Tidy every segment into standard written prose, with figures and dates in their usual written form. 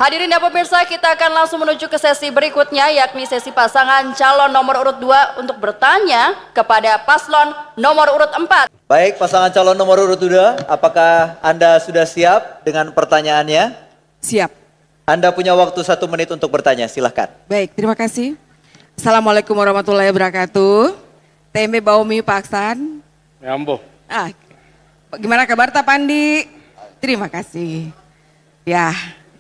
Hadirin dan pemirsa, kita akan langsung menuju ke sesi berikutnya, yakni sesi pasangan calon nomor urut 2 untuk bertanya kepada paslon nomor urut 4. Baik, pasangan calon nomor urut 2, apakah Anda sudah siap dengan pertanyaannya? Siap. Anda punya waktu 1 menit untuk bertanya, silahkan. Baik, terima kasih. Assalamualaikum warahmatullahi wabarakatuh. TMB Baumi Pak Aksan. Ambo. Gimana kabar Pak Pandi? Terima kasih. Ya,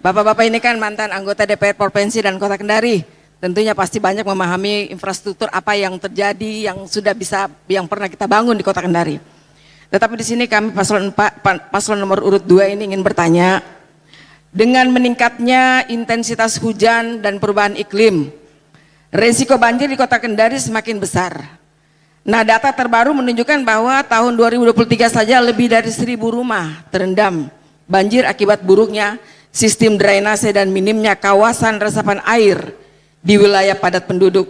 Bapak-bapak ini kan mantan anggota DPR Provinsi dan Kota Kendari. Tentunya pasti banyak memahami infrastruktur apa yang terjadi, yang pernah kita bangun di Kota Kendari. Tetapi di sini kami paslon nomor urut 2 ini ingin bertanya, dengan meningkatnya intensitas hujan dan perubahan iklim, resiko banjir di Kota Kendari semakin besar. Nah, data terbaru menunjukkan bahwa tahun 2023 saja lebih dari 1.000 rumah terendam banjir akibat buruknya sistem drainase dan minimnya kawasan resapan air di wilayah padat penduduk.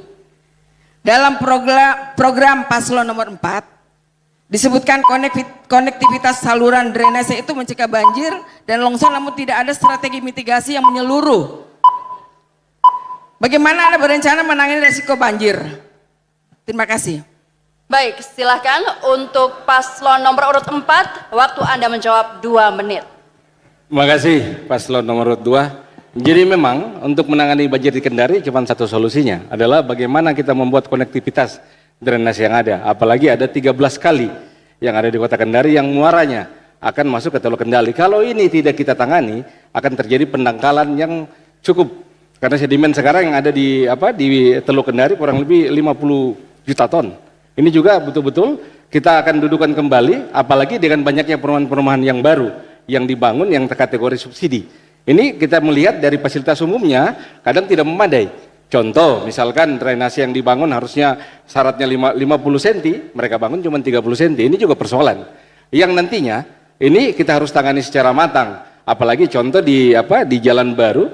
Dalam program paslon nomor 4 disebutkan konektivitas saluran drainase itu mencegah banjir dan longsor, namun tidak ada strategi mitigasi yang menyeluruh. Bagaimana Anda berencana menangani risiko banjir? Terima kasih. Baik, silahkan untuk paslon nomor urut 4, waktu Anda menjawab 2 menit. Terima kasih paslon nomor 2. Jadi memang untuk menangani banjir di Kendari cuma satu solusinya, adalah bagaimana kita membuat konektivitas drainase yang ada. Apalagi ada 13 kali yang ada di Kota Kendari yang muaranya akan masuk ke Teluk Kendali. Kalau ini tidak kita tangani, akan terjadi pendangkalan yang cukup. Karena sedimen sekarang yang ada di Teluk Kendari kurang lebih 50 juta ton. Ini juga betul-betul kita akan dudukan kembali, apalagi dengan banyaknya perumahan-perumahan yang baru yang dibangun yang terkategori subsidi. Ini kita melihat dari fasilitas umumnya kadang tidak memadai. Contoh, misalkan drainase yang dibangun harusnya syaratnya 50 cm, mereka bangun cuma 30 cm. Ini juga persoalan yang nantinya ini kita harus tangani secara matang. Apalagi contoh di Jalan Baru,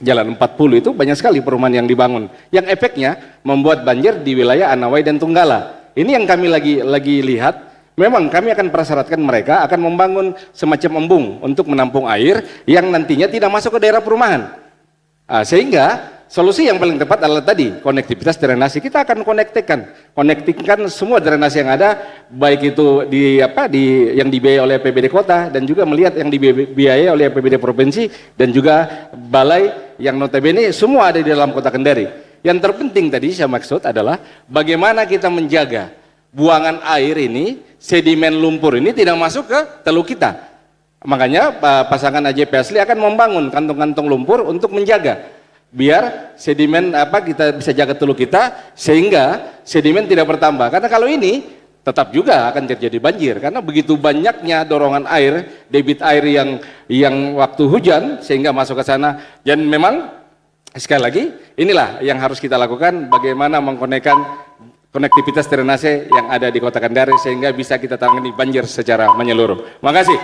Jalan 40 itu banyak sekali perumahan yang dibangun, yang efeknya membuat banjir di wilayah Anawai dan Tunggala. Ini yang kami lagi lihat. Memang kami akan persyaratkan mereka akan membangun semacam embung untuk menampung air yang nantinya tidak masuk ke daerah perumahan. Sehingga solusi yang paling tepat adalah tadi konektivitas drainase. Kita akan konektikan semua drainase yang ada, baik itu yang dibiayai oleh APBD Kota dan juga melihat yang dibiayai oleh APBD Provinsi dan juga balai yang notabene semua ada di dalam Kota Kendari. Yang terpenting tadi saya maksud adalah bagaimana kita menjaga buangan air ini, sedimen lumpur ini tidak masuk ke teluk kita. Makanya pasangan AJP Asli akan membangun kantong-kantong lumpur untuk menjaga biar sedimen kita bisa jaga teluk kita sehingga sedimen tidak bertambah. Karena kalau ini tetap juga akan terjadi banjir karena begitu banyaknya dorongan air, debit air yang waktu hujan sehingga masuk ke sana. Dan memang sekali lagi inilah yang harus kita lakukan, bagaimana mengkonekkan konektivitas drainase yang ada di Kota Kendari sehingga bisa kita tangani banjir secara menyeluruh. Makasih.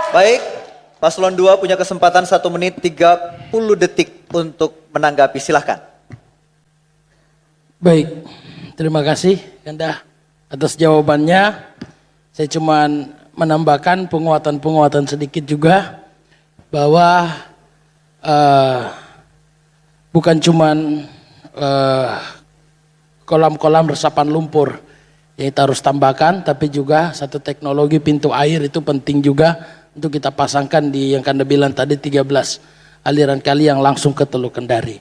Baik, paslon 2 punya kesempatan 1 menit 30 detik untuk menanggapi, silahkan. Baik, terima kasih Kanda atas jawabannya. Saya cuma menambahkan penguatan sedikit juga bahwa bukan cuman kolam-kolam resapan lumpur yang kita harus tambahkan, tapi juga satu teknologi pintu air itu penting juga untuk kita pasangkan di yang Kanda bilang tadi 13 aliran kali yang langsung ke Teluk Kendari.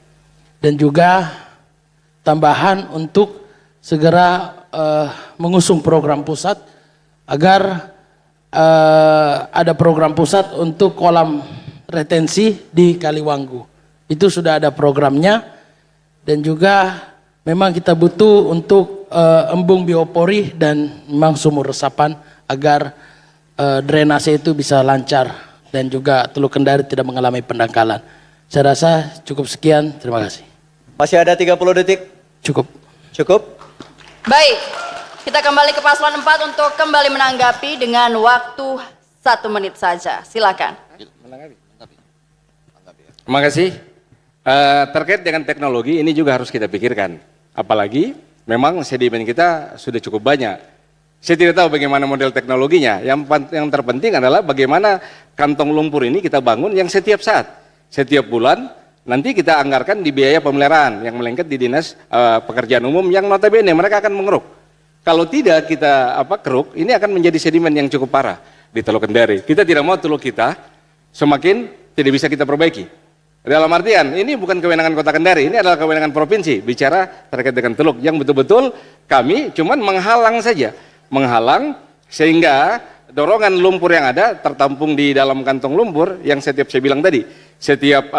Dan juga tambahan untuk segera mengusung program pusat agar ada program pusat untuk kolam retensi di Kaliwanggu. Itu sudah ada programnya dan juga memang kita butuh untuk embung biopori dan memang sumur resapan agar drainase itu bisa lancar dan juga Teluk Kendari tidak mengalami pendangkalan. Saya rasa cukup sekian, terima kasih. Masih ada 30 detik? Cukup. Cukup? Baik, kita kembali ke paslon 4 untuk kembali menanggapi dengan waktu 1 menit saja. Silakan. Terima kasih. Terkait dengan teknologi ini juga harus kita pikirkan. Apalagi memang sedimen kita sudah cukup banyak. Saya tidak tahu bagaimana model teknologinya. Yang terpenting adalah bagaimana kantong lumpur ini kita bangun yang setiap saat, setiap bulan nanti kita anggarkan di biaya pemeliharaan yang melengket di dinas pekerjaan umum yang notabene mereka akan mengeruk. Kalau tidak kita keruk, ini akan menjadi sedimen yang cukup parah di Teluk Kendari. Kita tidak mau teluk kita semakin tidak bisa kita perbaiki. Dalam artian ini bukan kewenangan Kota Kendari, ini adalah kewenangan provinsi bicara terkait dengan teluk yang betul-betul kami cuman menghalang saja. Menghalang sehingga dorongan lumpur yang ada tertampung di dalam kantong lumpur yang setiap saya bilang tadi setiap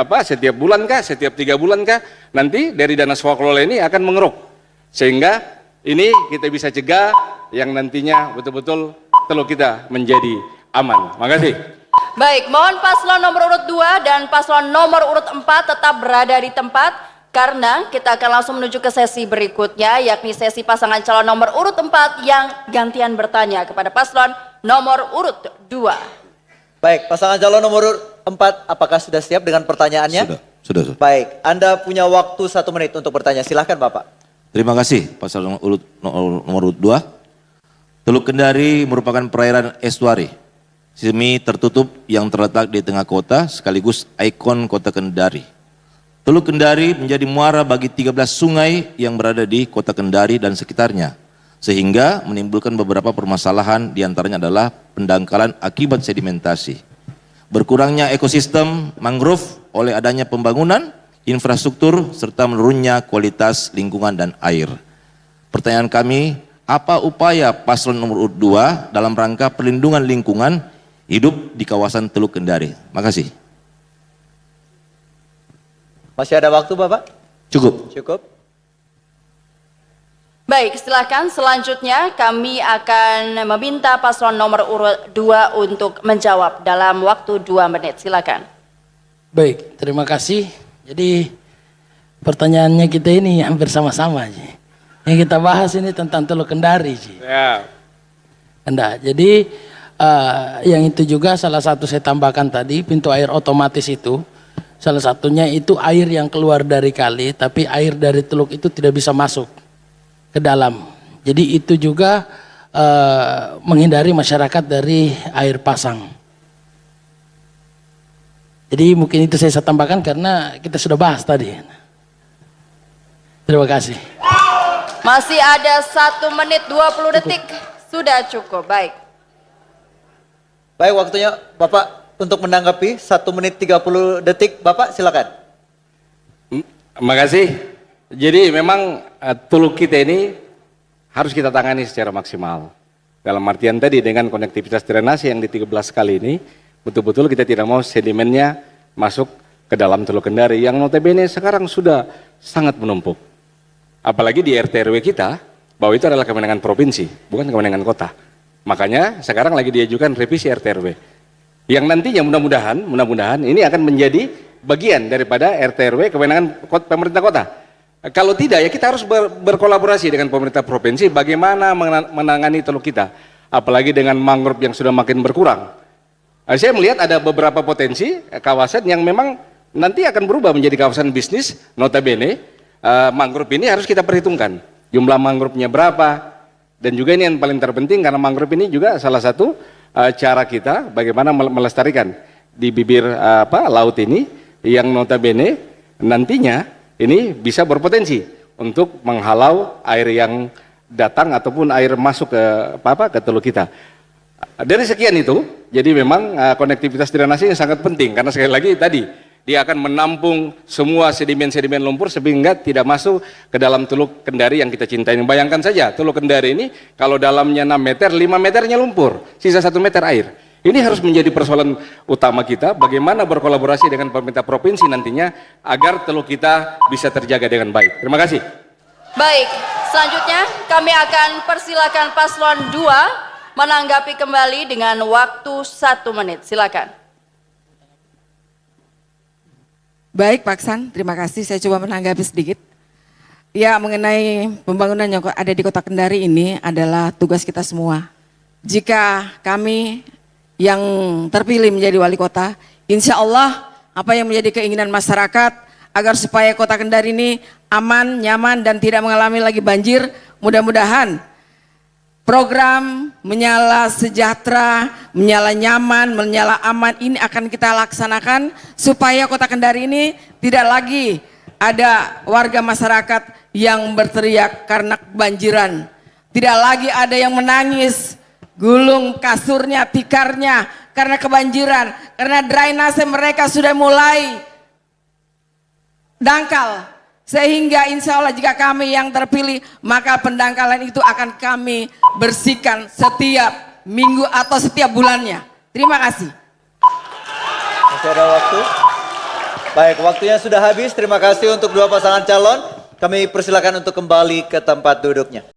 bulan kah, setiap 3 bulan kah, nanti dari dana swaklola ini akan mengeruk sehingga ini kita bisa cegah yang nantinya betul-betul teluk kita menjadi aman. Makasih. Baik, mohon paslon nomor urut 2 dan paslon nomor urut 4 tetap berada di tempat karena kita akan langsung menuju ke sesi berikutnya yakni sesi pasangan calon nomor urut 4 yang gantian bertanya kepada paslon nomor urut 2. Baik, pasangan calon nomor urut 4 apakah sudah siap dengan pertanyaannya? Sudah. Baik, Anda punya waktu 1 menit untuk bertanya. Silahkan Bapak. Terima kasih. Pasal nomor urut 2. Teluk Kendari merupakan perairan estuari semi tertutup yang terletak di tengah kota sekaligus ikon Kota Kendari. Teluk Kendari menjadi muara bagi 13 sungai yang berada di Kota Kendari dan sekitarnya, sehingga menimbulkan beberapa permasalahan, diantaranya adalah pendangkalan akibat sedimentasi, berkurangnya ekosistem mangrove oleh adanya pembangunan, infrastruktur, serta menurunnya kualitas lingkungan dan air. Pertanyaan kami, apa upaya paslon nomor urut 2 dalam rangka perlindungan lingkungan hidup di kawasan Teluk Kendari? Makasih. Masih ada waktu Bapak? Cukup. Baik, silakan selanjutnya kami akan meminta paslon nomor urut 2 untuk menjawab dalam waktu 2 menit. Silakan. Baik, terima kasih. Jadi pertanyaannya kita ini hampir sama-sama. Yang kita bahas ini tentang Teluk Kendari. Ya. Jadi yang itu juga salah satu saya tambahkan tadi, pintu air otomatis itu. Salah satunya itu air yang keluar dari kali, tapi air dari teluk itu tidak bisa masuk ke dalam. Jadi itu juga menghindari masyarakat dari air pasang. Jadi mungkin itu saya tambahkan karena kita sudah bahas tadi. Terima kasih. Masih ada 1 menit 20 detik. Sudah cukup, baik. Baik, waktunya Bapak untuk menanggapi 1 menit 30 detik. Bapak silakan. Makasih. Jadi memang teluk kita ini harus kita tangani secara maksimal. Dalam artian tadi dengan konektivitas drainase yang di 13 kali ini, betul-betul kita tidak mau sedimennya masuk ke dalam Teluk Kendari yang notabene sekarang sudah sangat menumpuk. Apalagi di RT RW kita, bahwa itu adalah kewenangan provinsi, bukan kewenangan kota. Makanya sekarang lagi diajukan revisi RT RW. Yang nantinya mudah-mudahan ini akan menjadi bagian daripada RT RW kewenangan pemerintah kota. Kalau tidak ya kita harus berkolaborasi dengan pemerintah provinsi bagaimana menangani teluk kita. Apalagi dengan mangrove yang sudah makin berkurang. Saya melihat ada beberapa potensi kawasan yang memang nanti akan berubah menjadi kawasan bisnis. Notabene mangrove ini harus kita perhitungkan. Jumlah mangrove-nya berapa. Dan juga ini yang paling terpenting karena mangrove ini juga salah satu cara kita bagaimana melestarikan di bibir laut ini yang notabene nantinya ini bisa berpotensi untuk menghalau air yang datang ataupun air masuk ke teluk kita. Dari sekian itu, jadi memang konektivitas drainase yang sangat penting karena sekali lagi tadi dia akan menampung semua sedimen-sedimen lumpur sehingga tidak masuk ke dalam Teluk Kendari yang kita cintai. Bayangkan saja Teluk Kendari ini kalau dalamnya 6 meter, 5 meternya lumpur, sisa 1 meter air. Ini harus menjadi persoalan utama kita bagaimana berkolaborasi dengan pemerintah provinsi nantinya agar teluk kita bisa terjaga dengan baik. Terima kasih. Baik, selanjutnya kami akan persilakan paslon 2 menanggapi kembali dengan waktu 1 menit. Silakan. Baik Pak Aksan, terima kasih. Saya coba menanggapi sedikit. Ya, mengenai pembangunan yang ada di Kota Kendari ini adalah tugas kita semua. Jika kami yang terpilih menjadi wali kota, insya Allah apa yang menjadi keinginan masyarakat agar supaya Kota Kendari ini aman, nyaman, dan tidak mengalami lagi banjir, mudah-mudahan program Menyala Sejahtera, Menyala Nyaman, Menyala Aman ini akan kita laksanakan supaya Kota Kendari ini tidak lagi ada warga masyarakat yang berteriak karena kebanjiran. Tidak lagi ada yang menangis, gulung kasurnya, tikarnya karena kebanjiran, karena drainase mereka sudah mulai dangkal. Sehingga insya Allah jika kami yang terpilih, maka pendangkalan itu akan kami bersihkan setiap minggu atau setiap bulannya. Terima kasih. Masih ada waktu. Baik, waktunya sudah habis. Terima kasih untuk dua pasangan calon. Kami persilakan untuk kembali ke tempat duduknya.